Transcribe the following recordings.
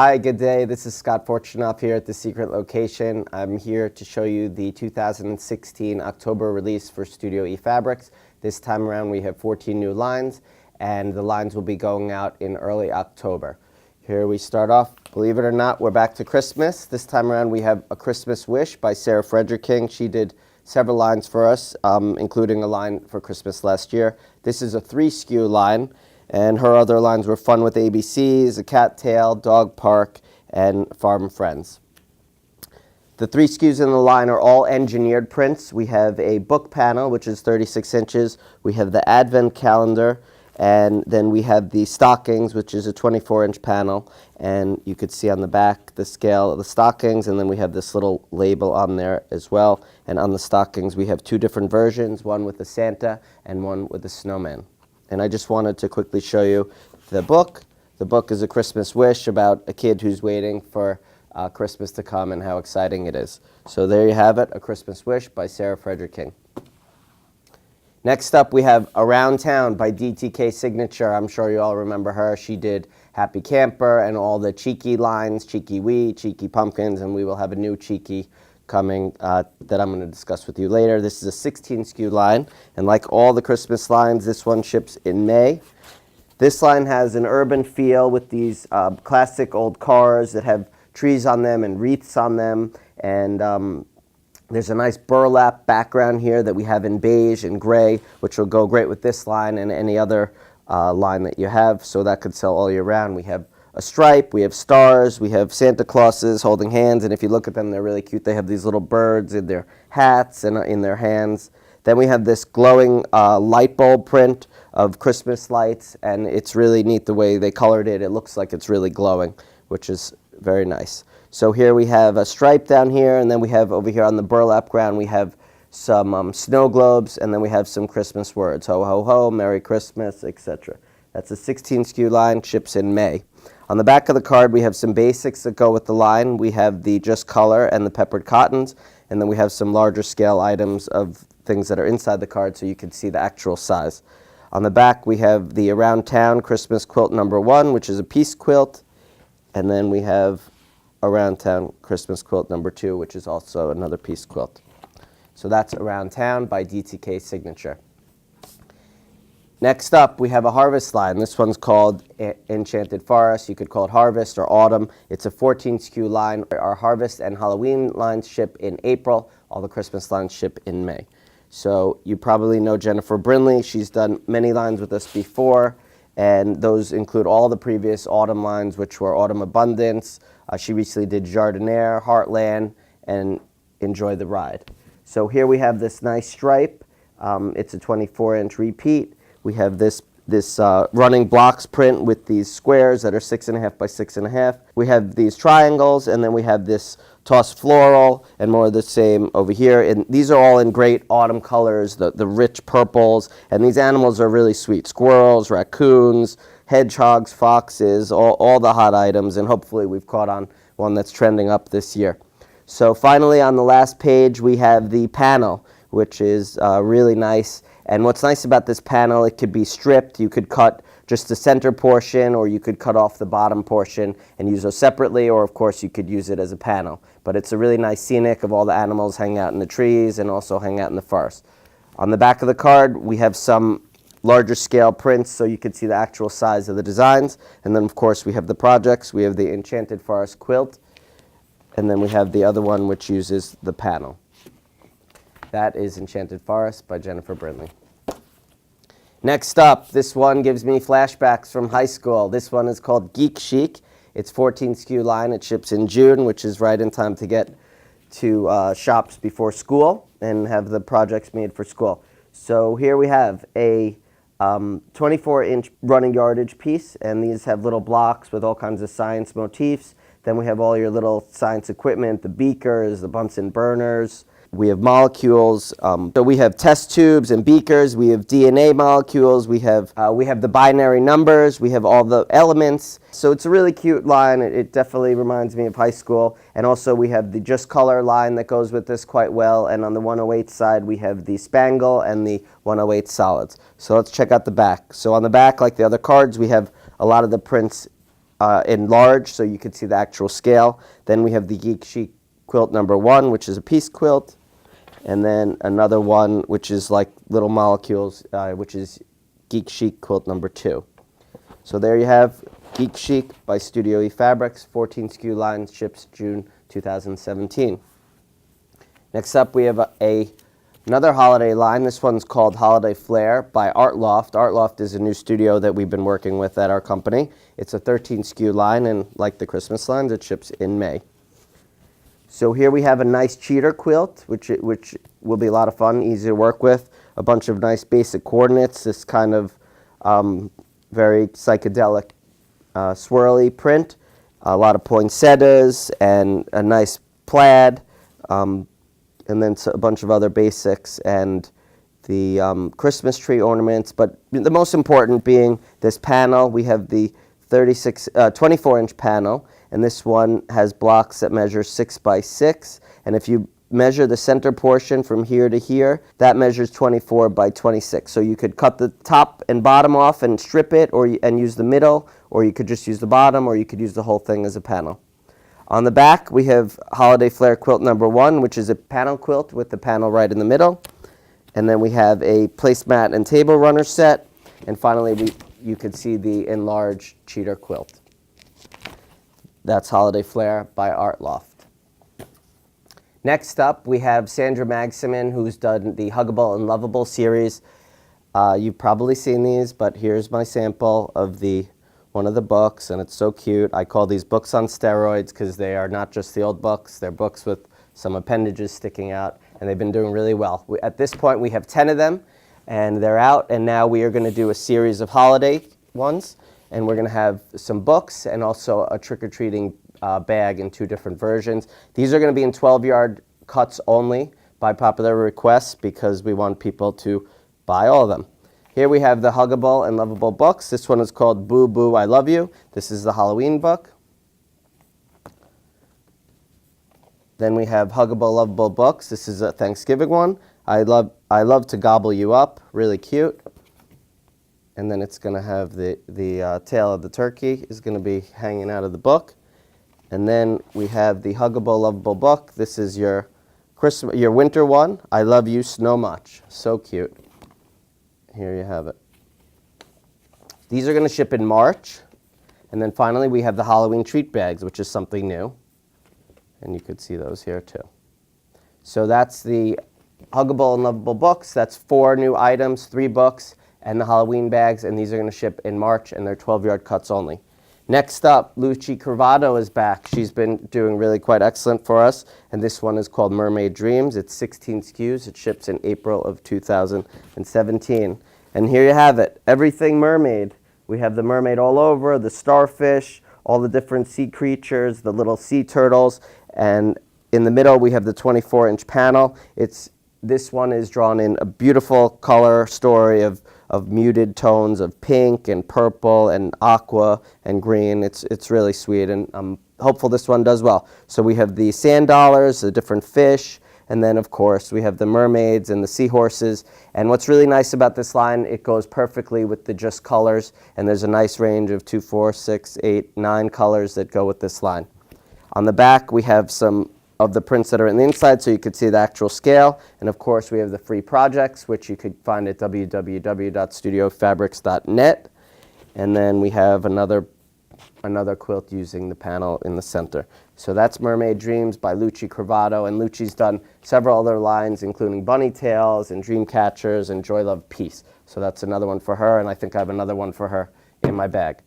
Hi, good day. This is Scott Fortunoff here at The Secret Location. I'm here to show you the 2016 October release for Studioe Fabrics. This time around we have 14 new lines, and the lines will be going out in early October. Here we start off, believe it or not, we're back to Christmas. This time around we have A Christmas Wish by Sarah King. She did several lines for us, including a line for Christmas last year. This is a 3 SKU line. And her other lines were Fun with ABCs, A Cat Tale, Dog Park, and Farm Friends. The 3 SKUs in the line are all engineered prints. We have a book panel, which is 36 inches. We have the Advent calendar, and then we have the stockings, which is a 24-inch panel. And you could see on the back the scale of the stockings, and then we have this little label on there as well. And on the stockings, we have 2 different versions, one with a Santa and one with a snowman. And I just wanted to quickly show you the book. The book is A Christmas Wish, about a kid who's waiting for Christmas to come and how exciting it is. So there you have it, A Christmas Wish by Sarah King. Next up, we have Around Town by DTK Signature. I'm sure you all remember her. She did Happy Camper and all the Cheeky lines, Cheeky Wee, Cheeky Pumpkins, and we will have a new Cheeky coming that I'm going to discuss with you later. This is a 16 SKU line, and like all the Christmas lines, this one ships in May. This line has an urban feel with these classic old cars that have trees on them and wreaths on them, and there's a nice burlap background here that we have in beige and gray, which will go great with this line and any other line that you have, so that could sell all year round. We have a stripe, we have stars, we have Santa Clauses holding hands, and if you look at them, they're really cute. They have these little birds in their hats and in their hands. Then we have this glowing light bulb print of Christmas lights, and it's really neat the way they colored it. It looks like it's really glowing, which is very nice. So here we have a stripe down here, and then we have over here on the burlap ground, we have some snow globes, and then we have some Christmas words, ho, ho, ho, Merry Christmas, etc. That's a 16 SKU line, ships in May. On the back of the card, we have some basics that go with the line. We have the Just Color and the Peppered Cottons, and then we have some larger scale items of things that are inside the card so you can see the actual size. On the back, we have the Around Town Christmas Quilt #1, which is a piece quilt, and then we have Around Town Christmas Quilt #2, which is also another piece quilt. So that's Around Town by DTK Signature. Next up, we have a Harvest line. This one's called Enchanted Forest. You could call it Harvest or Autumn. It's a 14 SKU line. Our Harvest and Halloween lines ship in April. All the Christmas lines ship in May. So you probably know Jennifer Brinley. She's done many lines with us before, and those include all the previous autumn lines, which were Autumn Abundance. She recently did Jardiniere, Heartland, and Enjoy the Ride. So here we have this nice stripe. It's a 24-inch repeat. We have this running blocks print with these squares that are 6.5 by 6.5. We have these triangles, and then we have this tossed floral and more of the same over here. And these are all in great autumn colors, the rich purples, and these animals are really sweet. Squirrels, raccoons, hedgehogs, foxes, all the hot items, and hopefully we've caught on one that's trending up this year. So finally, on the last page, we have the panel, which is really nice. And what's nice about this panel, it could be stripped. You could cut just the center portion, or you could cut off the bottom portion and use those separately, or of course you could use it as a panel. But it's a really nice scenic of all the animals hanging out in the trees and also hang out in the forest. On the back of the card, we have some larger scale prints so you can see the actual size of the designs. And then of course we have the projects. We have the Enchanted Forest quilt, and then we have the other one which uses the panel. That is Enchanted Forest by Jennifer Brinley. Next up, this one gives me flashbacks from high school. This one is called Geek Chic. It's 14 SKU line. It ships in June, which is right in time to get to shops before school and have the projects made for school. So here we have a 24-inch running yardage piece, and these have little blocks with all kinds of science motifs. Then we have all your little science equipment, the beakers, the Bunsen burners. We have molecules. So we have test tubes and beakers. We have DNA molecules. We have the binary numbers. We have all the elements. So it's a really cute line. It definitely reminds me of high school. And also we have the Just Color line that goes with this quite well. And on the 108 side, we have the Spangle and the 108 solids. So let's check out the back. So on the back, like the other cards, we have a lot of the prints in large, so you can see the actual scale. Then we have the Geek Chic quilt number 1, which is a piece quilt. And then another one, which is like little molecules, which is Geek Chic quilt number 2. So there you have Geek Chic by Studioe Fabrics, 14 SKU line, ships June 2017. Next up, we have another holiday line. This one's called Holiday Flair by Art Loft. Art Loft is a new studio that we've been working with at our company. It's a 13 SKU line, and like the Christmas lines, it ships in May. So here we have a nice cheater quilt, which will be a lot of fun, easy to work with. A bunch of nice basic coordinates, this kind of very psychedelic swirly print, a lot of poinsettias, and a nice plaid, and then a bunch of other basics, and the Christmas tree ornaments. But the most important being this panel. We have the 24-inch panel, and this one has blocks that measure 6 by 6. And if you measure the center portion from here to here, that measures 24 by 26. So you could cut the top and bottom off and strip it, and use the middle, or you could just use the bottom, or you could use the whole thing as a panel. On the back, we have Holiday Flair quilt number 1, which is a panel quilt with the panel right in the middle. And then we have a placemat and table runner set. And finally, you can see the enlarged cheater quilt. That's Holiday Flair by Art Loft. Next up, we have Sandra Magsamen, who's done the Huggable and Lovable series. You've probably seen these, but here's my sample of one of the books, and it's so cute. I call these books on steroids because they are not just the old books. They're books with some appendages sticking out, and they've been doing really well. At this point, we have 10 of them, and they're out, and now we are going to do a series of holiday ones, and we're going to have some books and also a trick-or-treating bag in 2 different versions. These are going to be in 12-yard cuts only by popular request because we want people to buy all of them. Here we have the Huggable and Lovable books. This one is called Boo Boo I Love You. This is the Halloween book. Then we have Huggable Lovable books. This is a Thanksgiving one. I love to gobble you up. Really cute. And then it's going to have the tail of the turkey is going to be hanging out of the book. And then we have the Huggable Lovable book. This is your winter one. I love you so much. So cute. Here you have it. These are going to ship in March. And then finally, we have the Halloween treat bags, which is something new. And you could see those here, too. So that's the Huggable and Lovable books. That's 4 new items, 3 books, and the Halloween bags. And these are going to ship in March, and they're 12-yard cuts only. Next up, Luci Curvado is back. She's been doing really quite excellent for us. And this one is called Mermaid Dreams. It's 16 SKUs. It ships in April of 2017. And here you have it. Everything mermaid. We have the mermaid all over, the starfish, all the different sea creatures, the little sea turtles. And in the middle, we have the 24-inch panel. This one is drawn in a beautiful color story of muted tones of pink and purple and aqua and green. It's really sweet, and I'm hopeful this one does well. So we have the sand dollars, the different fish, and then, of course, we have the mermaids and the seahorses. And what's really nice about this line, it goes perfectly with the just colors, and there's a nice range of 2, 4, 6, 8, 9 colors that go with this line. On the back, we have some of the prints that are in the inside, so you could see the actual scale. And of course, we have the free projects, which you could find at www.studiofabrics.net. And then we have another quilt using the panel in the center. So that's Mermaid Dreams by Luci Curvado, and Luci's done several other lines, including Bunny Tails and Dream Catchers and Joy Love Peace. So that's another one for her, and I think I have another one for her in my bag.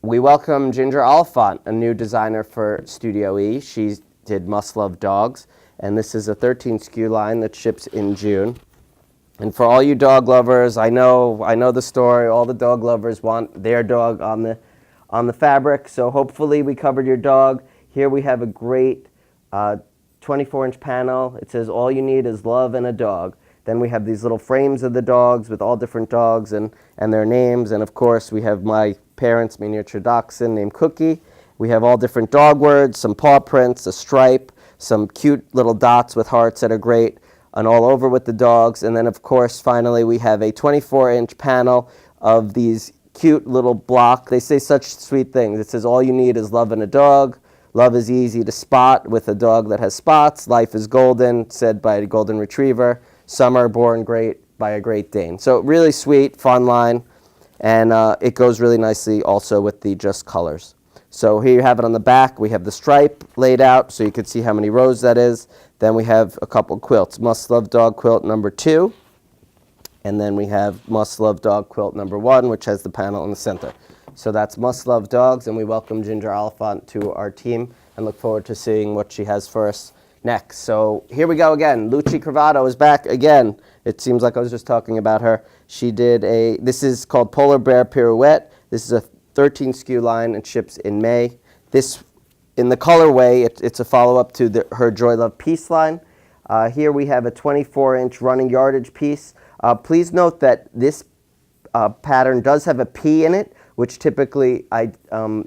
We welcome Ginger Oliphant, a new designer for Studioe. She did Must Love Dogs, and this is a 13 SKU line that ships in June. And for all you dog lovers, I know the story. All the dog lovers want their dog on the fabric, so hopefully we covered your dog. Here we have a great 24-inch panel. It says all you need is love and a dog. Then we have these little frames of the dogs with all different dogs and their names. And of course, we have my parents' miniature dachshund named Cookie. We have all different dog words, some paw prints, a stripe, some cute little dots with hearts that are great, and all over with the dogs. And then, of course, finally, we have a 24-inch panel of these cute little block. They say such sweet things. It says, all you need is love and a dog. Love is easy to spot with a dog that has spots. Life is golden, said by a golden retriever. Some are born great by a Great Dane. So really sweet, fun line. And it goes really nicely also with the just colors. So here you have it on the back. We have the stripe laid out so you can see how many rows that is. Then we have a couple quilts. Must Love Dog quilt number 2. And then we have Must Love Dog quilt number 1, which has the panel in the center. So that's Must Love Dogs, and we welcome Ginger Oliphant to our team and look forward to seeing what she has for us next. So here we go again. Luci Cravato is back again. It seems like I was just talking about her. She did this is called Polar Bear Pirouette. This is a 13 SKU line and ships in May. This, in the colorway, it's a follow-up to her Joy Love Peace line. Here we have a 24-inch running yardage piece. Please note that this pattern does have a P in it, which typically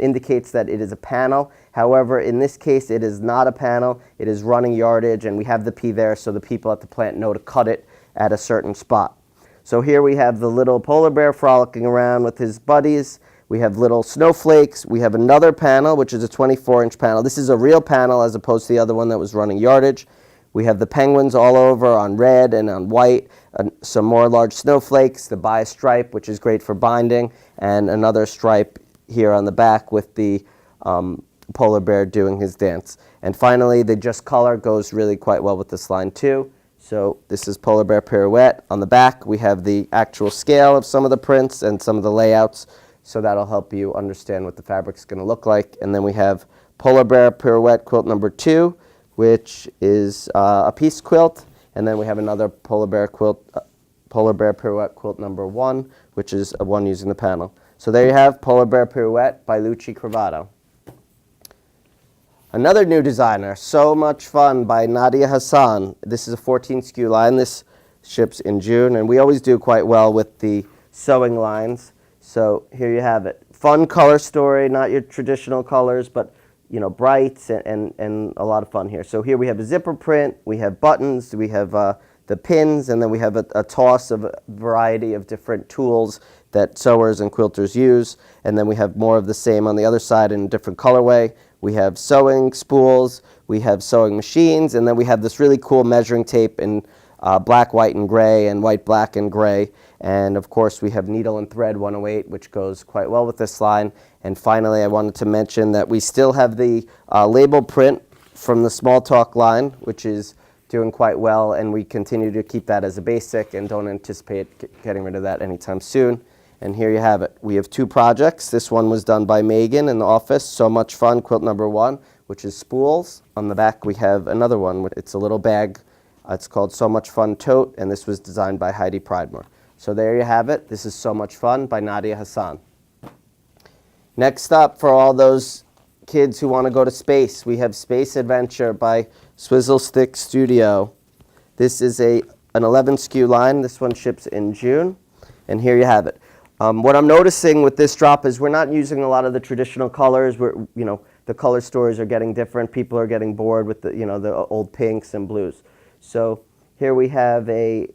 indicates that it is a panel. However, in this case, it is not a panel. It is running yardage, and we have the P there so the people at the plant know to cut it at a certain spot. So here we have the little polar bear frolicking around with his buddies. We have little snowflakes. We have another panel, which is a 24-inch panel. This is a real panel as opposed to the other one that was running yardage. We have the penguins all over on red and on white, some more large snowflakes, the bi stripe, which is great for binding, and another stripe here on the back with the polar bear doing his dance. And finally, the just color goes really quite well with this line too. So this is Polar Bear Pirouette. On the back, we have the actual scale of some of the prints and some of the layouts, so that'll help you understand what the fabric's going to look like. And then we have Polar Bear Pirouette quilt number 2, which is a piece quilt, and then we have another Polar Bear Pirouette quilt number 1, which is one using the panel. So there you have Polar Bear Pirouette by Luci Cravato. Another new designer, So Much Fun by Nadia Hassan. This is a 14 SKU line. This ships in June, and we always do quite well with the sewing lines. So here you have it. Fun color story, not your traditional colors, but brights and a lot of fun here. So here we have a zipper print, we have buttons, we have the pins, and then we have a toss of a variety of different tools that sewers and quilters use. And then we have more of the same on the other side in a different colorway. We have sewing spools, we have sewing machines, and then we have this really cool measuring tape in black, white, and gray, and white, black, and gray. And of course, we have needle and thread 108, which goes quite well with this line. And finally, I wanted to mention that we still have the label print from the Small Talk line, which is doing quite well, and we continue to keep that as a basic and don't anticipate getting rid of that anytime soon. And here you have it. We have 2 projects. This one was done by Megan in the office, So Much Fun, quilt number 1, which is spools. On the back, we have another one. It's a little bag. It's called So Much Fun Tote, and this was designed by Heidi Pridemore. So there you have it. This is So Much Fun by Nadia Hassan. Next up, for all those kids who want to go to space, we have Space Adventure by Swizzle Stick Studio. This is an 11 SKU line. This one ships in June, and here you have it. What I'm noticing with this drop is we're not using a lot of the traditional colors. The color stories are getting different. People are getting bored with the old pinks and blues. So here we have a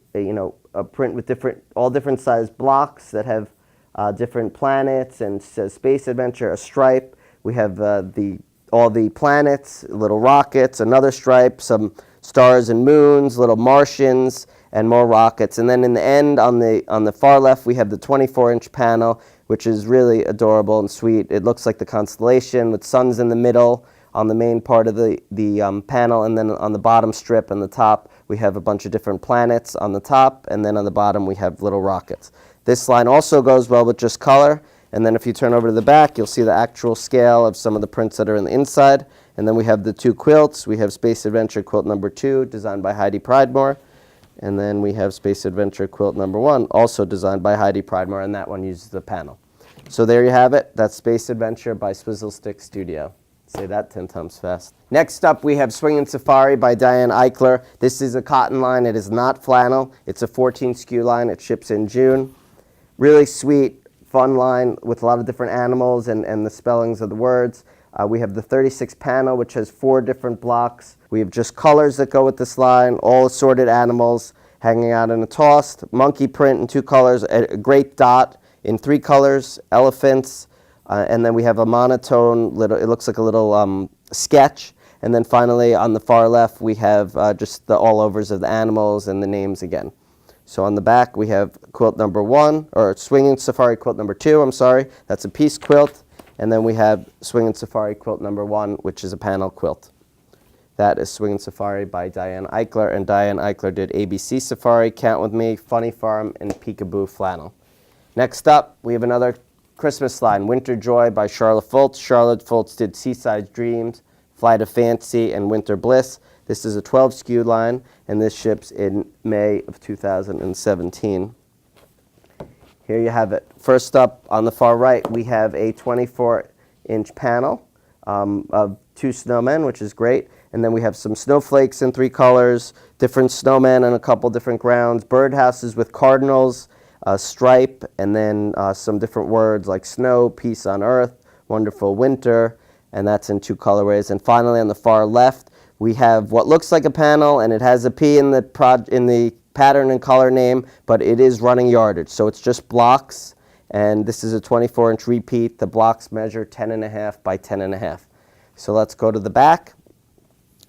print with all different sized blocks that have different planets, and says Space Adventure, a stripe. We have all the planets, little rockets, another stripe, some stars and moons, little Martians, and more rockets. And then in the end, on the far left, we have the 24-inch panel, which is really adorable and sweet. It looks like the constellation with suns in the middle on the main part of the panel, and then on the bottom strip and the top, we have a bunch of different planets on the top, and then on the bottom, we have little rockets. This line also goes well with just color, and then if you turn over to the back, you'll see the actual scale of some of the prints that are in the inside. And then we have the 2 quilts. We have Space Adventure quilt number 2, designed by Heidi Pridemore. And then we have Space Adventure quilt number 1, also designed by Heidi Pridemore, and that one uses the panel. So there you have it. That's Space Adventure by Swizzle Stick Studio. Say that 10 times fast. Next up, we have Swingin' Safari by Diane Eichler. This is a cotton line. It is not flannel. It's a 14 SKU line. It ships in June. Really sweet, fun line with a lot of different animals and the spellings of the words. We have the 36 panel, which has 4 different blocks. We have just colors that go with this line, all assorted animals hanging out in a tossed, monkey print in 2 colors, a great dot in 3 colors, elephants, and then we have a monotone, it looks like a little sketch. And then finally, on the far left, we have just the all-overs of the animals and the names again. So on the back, we have quilt number 1, or Swinging Safari quilt number 2, I'm sorry. That's a piece quilt. And then we have Swinging Safari quilt number 1, which is a panel quilt. That is Swinging Safari by Diane Eichler, and Diane Eichler did ABC Safari, Count With Me, Funny Farm, and Peekaboo Flannel. Next up, we have another Christmas line, Winter Joy by Charlotte Fultz. Charlotte Fultz did Seaside Dreams, Flight of Fancy, and Winter Bliss. This is a 12 SKU line, and this ships in May of 2017. Here you have it. First up, on the far right, we have a 24-inch panel of 2 snowmen, which is great. And then we have some snowflakes in 3 colors, different snowmen on a couple different grounds, birdhouses with cardinals, a stripe, and then some different words like snow, peace on earth, wonderful winter, and that's in 2 colorways. And finally, on the far left, we have what looks like a panel, and it has a P in the pattern and color name, but it is running yardage, so it's just blocks, and this is a 24-inch repeat. The blocks measure 10.5 by 10.5. So let's go to the back.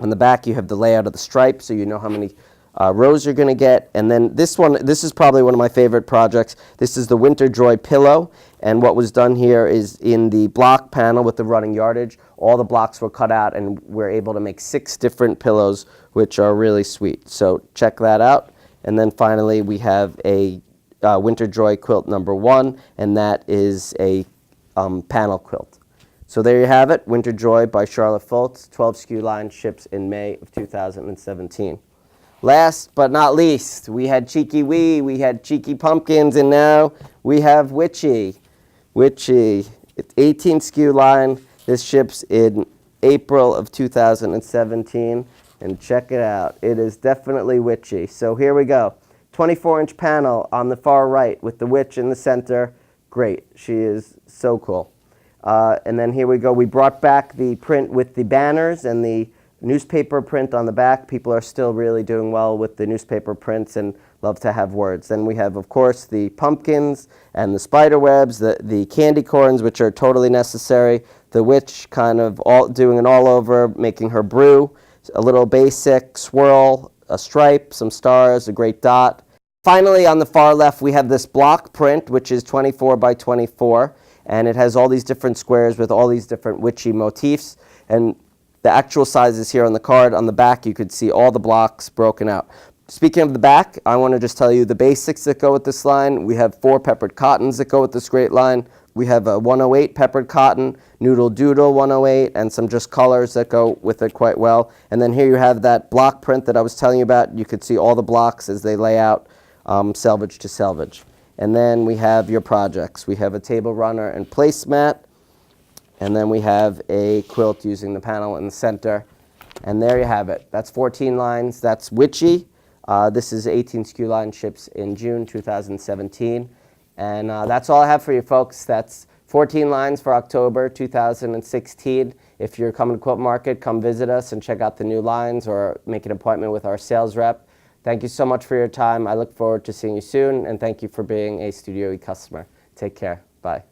On the back, you have the layout of the stripe, so you know how many rows you're going to get. And then this is probably one of my favorite projects. This is the Winter Joy pillow, and what was done here is in the block panel with the running yardage, all the blocks were cut out, and we're able to make 6 different pillows, which are really sweet. So check that out. And then finally, we have a Winter Joy quilt number 1, and that is a panel quilt. So there you have it, Winter Joy by Charlotte Fultz, 12 SKU line, ships in May of 2017. Last but not least, we had Cheeky Wee, we had Cheeky Pumpkins, and now we have Witchy. Witchy, it's 18 SKU line. This ships in April of 2017, and check it out. It is definitely witchy. So here we go. 24-inch panel on the far right with the witch in the center. Great, she is so cool. And then here we go. We brought back the print with the banners and the newspaper print on the back. People are still really doing well with the newspaper prints and love to have words. Then we have, of course, the pumpkins and the spider webs, the candy corns, which are totally necessary. The witch kind of doing an all over, making her brew. A little basic swirl, a stripe, some stars, a great dot. Finally, on the far left, we have this block print, which is 24 by 24. And it has all these different squares with all these different witchy motifs. And the actual size is here on the card. On the back, you could see all the blocks broken out. Speaking of the back, I want to just tell you the basics that go with this line. We have 4 peppered cottons that go with this great line. We have a 108 peppered cotton, Noodle Doodle 108, and some just colors that go with it quite well. And then here you have that block print that I was telling you about. You could see all the blocks as they lay out, selvage to selvage. And then we have your projects. We have a table runner and placemat. And then we have a quilt using the panel in the center. And there you have it. That's 14 lines. That's Witchy. This is 18 SKU line, ships in June 2017. And that's all I have for you folks. That's 14 lines for October 2016. If you're coming to Quilt Market, come visit us and check out the new lines or make an appointment with our sales rep. Thank you so much for your time. I look forward to seeing you soon, and thank you for being a Studioe customer. Take care. Bye.